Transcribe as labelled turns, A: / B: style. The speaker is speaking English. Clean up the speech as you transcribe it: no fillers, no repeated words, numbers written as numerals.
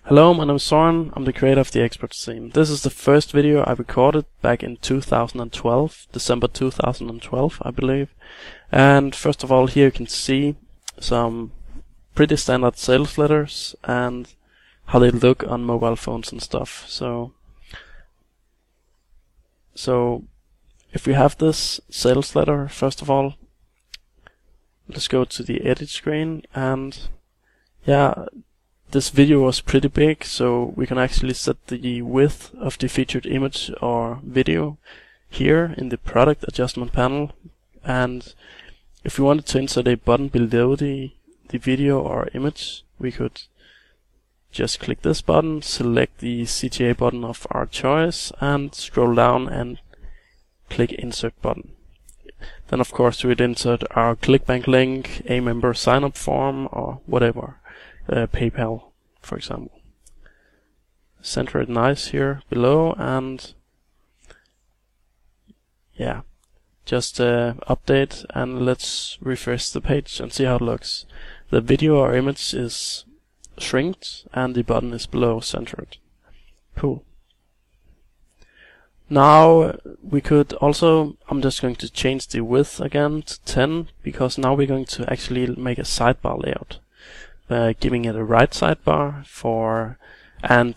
A: Hello, my name is Soren. I'm the creator of the Expert Scene. This is the first video I recorded back in 2012, December 2012, I believe. And first of all, here you can see some pretty standard sales letters and how they look on mobile phones and stuff. So if we have this sales letter, first of all, let's go to the edit screen, and yeah, this video was pretty big, so we can actually set the width of the featured image or video here in the product adjustment panel. And if we wanted to insert a button below the video or image, we could just click this button, select the CTA button of our choice, and scroll down and click insert button. Then of course we'd insert our ClickBank link, a member sign up form, or whatever. PayPal, for example. Center it nice here below, and yeah, just update, and let's refresh the page and see how it looks. The video or image is shrinked and the button is below centered. Cool. Now we could also, I'm just going to change the width again to 10, because now we're going to actually make a sidebar layout. Giving it a right sidebar and